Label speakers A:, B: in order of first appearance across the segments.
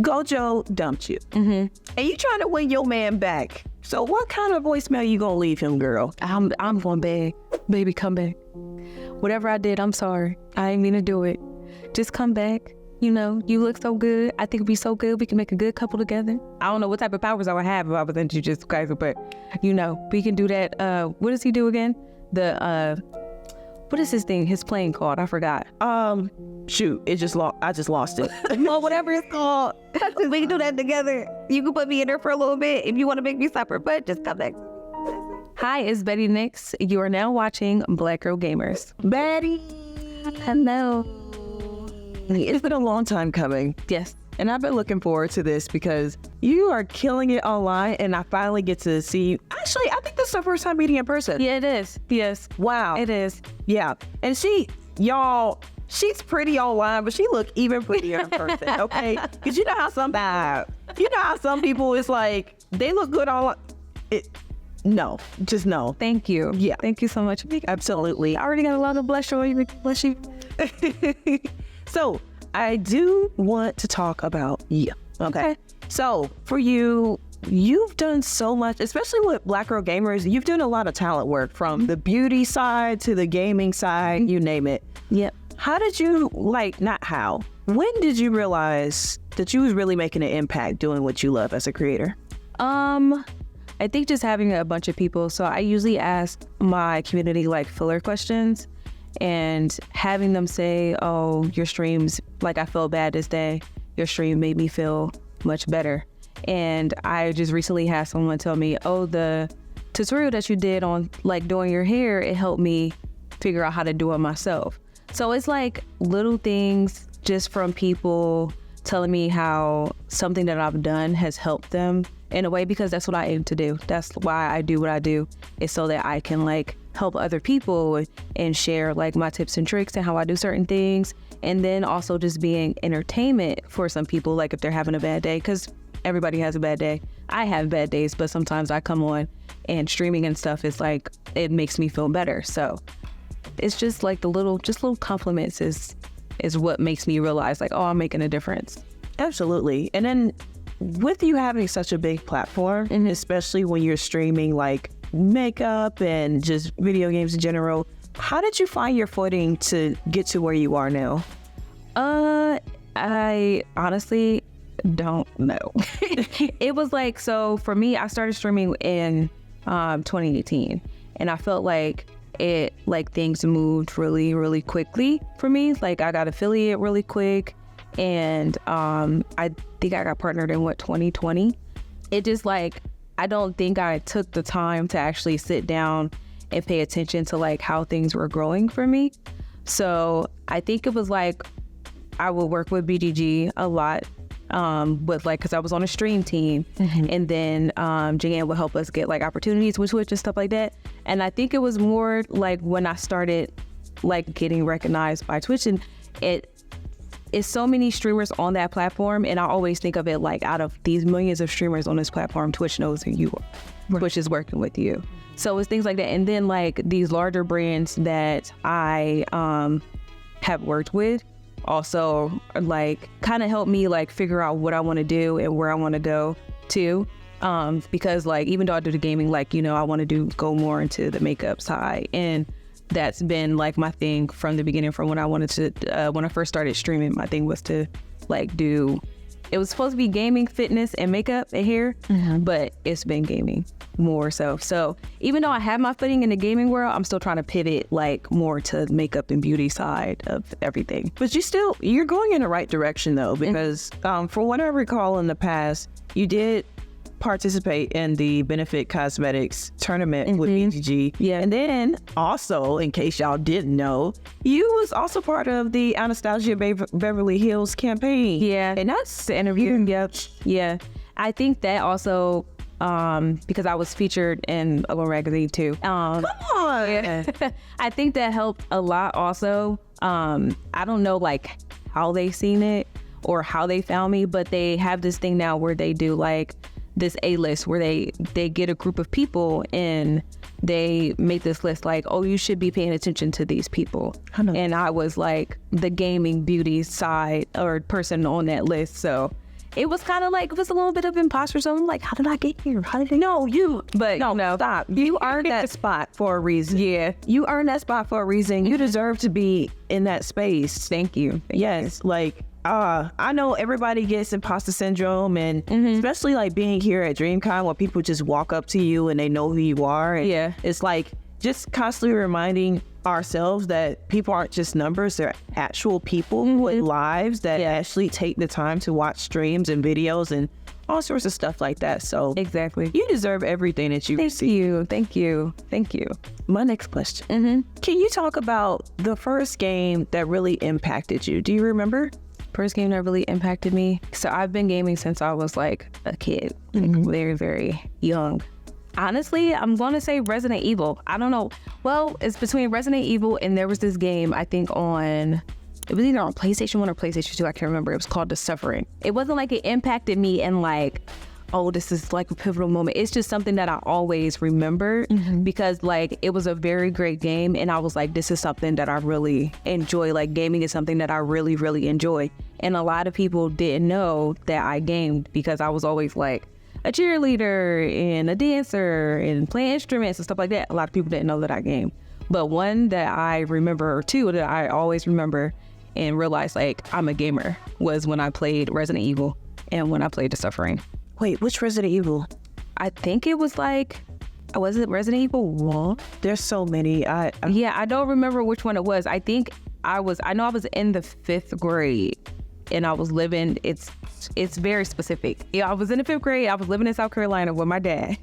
A: Gojo dumped you. And you trying to win your man back. So what kind of voicemail you gonna leave him, girl?
B: I'm going beg. Baby, come back. Whatever I did, I'm sorry. I didn't mean to do it. Just come back. You know, you look so good. I think it'd be so good. We can make a good couple together. I don't know what type of powers I would have if I was into Jujutsu Kaisen, but you know, we can do that. What does he do again? What is his thing? His plane called? I forgot.
A: Shoot, I just lost it.
B: Well, whatever it's called. We can do that together. You can put me in there for a little bit. If you want to make me slap her butt, just come back. Hi, it's BettyNixx. You are now watching BlackGirlGamers.
A: Betty!
B: Hello.
A: It's been a long time coming.
B: Yes.
A: And I've been looking forward to this because you are killing it online and I finally get to see you. Actually, I think this is our first time meeting in person.
B: Yeah, it is. Yes.
A: Wow.
B: It is.
A: Yeah. And she's pretty online, but she look even prettier in person, okay? Because you know how some people, it's like, they look good online. No, just no.
B: Thank you.
A: Yeah.
B: Thank you so much.
A: Absolutely.
B: I already got a lot of blush on you. Bless you.
A: So I do want to talk about you. Okay. So for you, you've done so much, especially with BlackGirlGamers. You've done a lot of talent work from the beauty side to the gaming side, you name it.
B: Yep.
A: How did you, when did you realize that you was really making an impact doing what you love as a creator?
B: I think just having a bunch of people. So I usually ask my community filler questions and having them say, oh, your streams, I felt bad this day. Your stream made me feel much better. And I just recently had someone tell me, oh, the tutorial that you did on doing your hair, it helped me figure out how to do it myself. So it's little things just from people telling me how something that I've done has helped them in a way, because that's what I aim to do. That's why I do what I do, is so that I can help other people and share my tips and tricks and how I do certain things. And then also just being entertainment for some people, if they're having a bad day, because everybody has a bad day. I have bad days, but sometimes I come on and streaming and stuff is it makes me feel better. So it's just the little compliments is what makes me realize oh, I'm making a difference.
A: Absolutely. And then with you having such a big platform, and especially when you're streaming makeup and just video games in general, how did you find your footing to get to where you are now?
B: I honestly don't know. It was so for me, I started streaming in 2018, and I felt things moved really, really quickly for me. I got affiliate really quick, and I think I got partnered in 2020. It just I don't think I took the time to actually sit down and pay attention to how things were growing for me. So I think it was I would work with BGG a lot, with because I was on a stream team, and then Jan would help us get opportunities with Twitch and stuff like that. And I think it was more when I started getting recognized by Twitch, and it's so many streamers on that platform, and I always think of it out of these millions of streamers on this platform, Twitch knows who you are. Right. Twitch is working with you. So it's things like that. And then these larger brands that I have worked with also kind of help me figure out what I want to do and where I want to go to. Because even though I do the gaming, I want to go more into the makeup side, and that's been my thing from the beginning. From when I wanted to, when I first started streaming, my thing was to it was supposed to be gaming, fitness, and makeup and hair, but it's been gaming more so. So even though I have my footing in the gaming world, I'm still trying to pivot more to makeup and beauty side of everything.
A: But you're going in the right direction though, because from what I recall in the past, you did participate in the Benefit Cosmetics tournament with BGG.
B: Yeah.
A: And then also, in case y'all didn't know, you was also part of the Anastasia Beverly Hills campaign.
B: Yeah.
A: And that's the interview.
B: Yep. Yeah. I think that also, because I was featured in a little magazine too.
A: Come on.
B: Yeah. I think that helped a lot also. I don't know how they seen it or how they found me, but they have this thing now where they do this A-list where they get a group of people and they make this list oh, you should be paying attention to these people. And I was the gaming beauty side or person on that list. So it was kind of like, it was a little bit of imposter syndrome. Like, how did I get here? How did I?
A: No,
B: But
A: no, stop. You earned that spot for a reason.
B: Yeah.
A: You earned that spot for a reason. You deserve to be in that space.
B: Thank you.
A: Yes, like I know everybody gets imposter syndrome, and especially like being here at DreamCon where people just walk up to you and they know who you are. And
B: Yeah.
A: it's like just constantly reminding ourselves that people aren't just numbers, they're actual people with lives that actually take the time to watch streams and videos and all sorts of stuff like that. So
B: Exactly.
A: you deserve everything that you
B: Thank you. Thank you. Thank you.
A: My next question. Can you talk about the first game that really impacted you? Do you remember?
B: First game that really impacted me. So I've been gaming since I was like a kid, like very, very young. Honestly, I'm going to say Resident Evil. I don't know. Well, it's between Resident Evil and there was this game, I think it was either on PlayStation 1 or PlayStation 2. I can't remember. It was called The Suffering. It wasn't like it impacted me and like, oh, this is like a pivotal moment. It's just something that I always remember because like it was a very great game. And I was like, this is something that I really enjoy. Like gaming is something that I really, really enjoy. And a lot of people didn't know that I gamed because I was always like a cheerleader and a dancer and playing instruments and stuff like that. A lot of people didn't know that I gamed. But one that I remember, or two that I always remember and realized like I'm a gamer was when I played Resident Evil and when I played The Suffering.
A: Wait, which Resident Evil?
B: I think it was like, was it Resident Evil 1?
A: There's so many.
B: Yeah, I don't remember which one it was. I know I was in the 5th grade and I was living, it's very specific. Yeah, I was in the 5th grade. I was living in South Carolina with my dad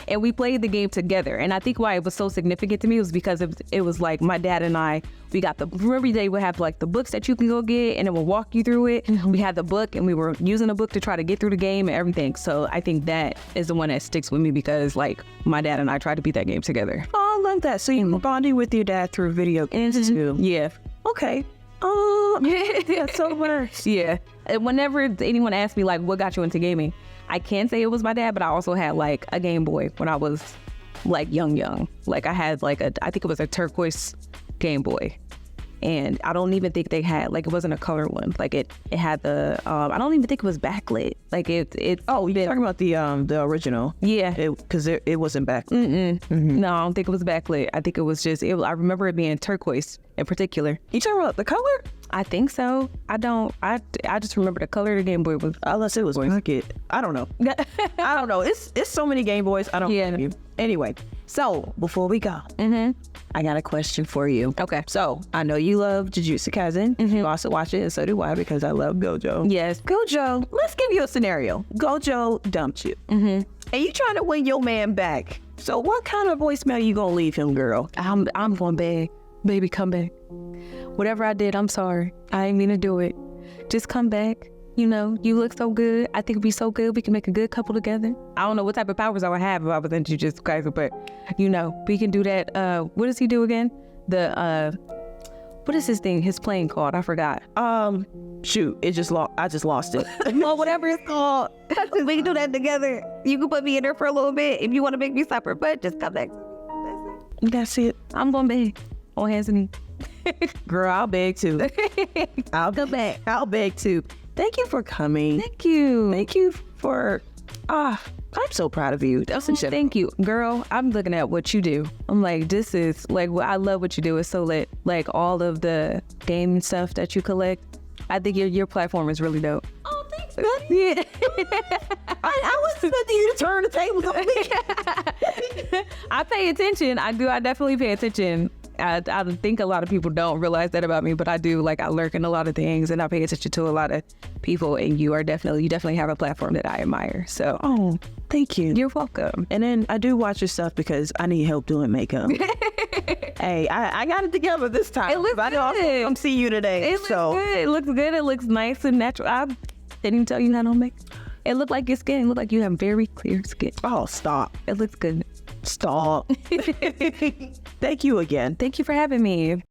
B: and we played the game together. And I think why it was so significant to me was because it was like my dad and I, we got remember they would have like the books that you can go get and it will walk you through it. We had the book and we were using the book to try to get through the game and everything. So I think that is the one that sticks with me because like my dad and I tried to beat that game together.
A: Oh, I love that. So you bonded with your dad through video games too.
B: Yeah.
A: Okay. Yeah, so much.
B: Yeah. And whenever anyone asks me like what got you into gaming, I can say it was my dad, but I also had like a Game Boy when I was like young. Like I had like I think it was a turquoise Game Boy. And I don't even think they had, like, it wasn't a color one. Like it had the, I don't even think it was backlit. Like
A: Oh, you're talking about the original.
B: Yeah.
A: Because it wasn't backlit.
B: No, I don't think it was backlit. I think it was just, I remember it being turquoise in particular.
A: You talking about the color?
B: I think so. I just remember the color of the Game Boy was.
A: Unless it was pocket. I don't know. I don't know. It's so many Game Boys. I don't know. Anyway, so before we go, I got a question for you.
B: Okay.
A: So I know you love Jujutsu Kaisen. You also watch it, and so do I because I love Gojo.
B: Yes.
A: Gojo, let's give you a scenario. Gojo dumped you. And you trying to win your man back. So what kind of voicemail you gonna leave him, girl?
B: I'm going beg. Baby, come back. Whatever I did, I'm sorry. I didn't mean to do it. Just come back. You know, you look so good. I think it'd be so good. We can make a good couple together. I don't know what type of powers I would have if I was into Jujutsu Kaisen, but you know, we can do that. What does he do again? What is his thing? His plane called? I forgot.
A: Shoot, I just lost it.
B: Well, whatever it's called. We can do that together. You can put me in there for a little bit if you want to make me suffer, but just come back.
A: That's it.
B: I'm going to beg. On hands and knees.
A: Girl, I'll beg too. I'll
B: come back.
A: I'll beg too. Thank you for coming.
B: Thank you.
A: Thank you for, I'm so proud of you. That's
B: thank you. Girl, I'm looking at what you do. I'm like, this is, like, I love what you do. It's so lit. Like, all of the game stuff that you collect. I think your platform is really dope.
A: Oh, thanks, buddy. Yeah. I was expecting you to turn the tables on me.
B: I pay attention. I do. I definitely pay attention. I think a lot of people don't realize that about me, but I do. Like, I lurk in a lot of things and I pay attention to a lot of people, and you definitely have a platform that I admire. So,
A: oh, thank you.
B: You're welcome.
A: And then I do watch your stuff because I need help doing makeup. Hey, I got it together this time.
B: It looks good.
A: I also come see you today.
B: It looks good. It looks good. It looks nice and natural. I didn't even tell you how to make. It looked like your skin. It looked like you have very clear skin.
A: Oh, stop.
B: It looks good.
A: Stop. Thank you again.
B: Thank you for having me.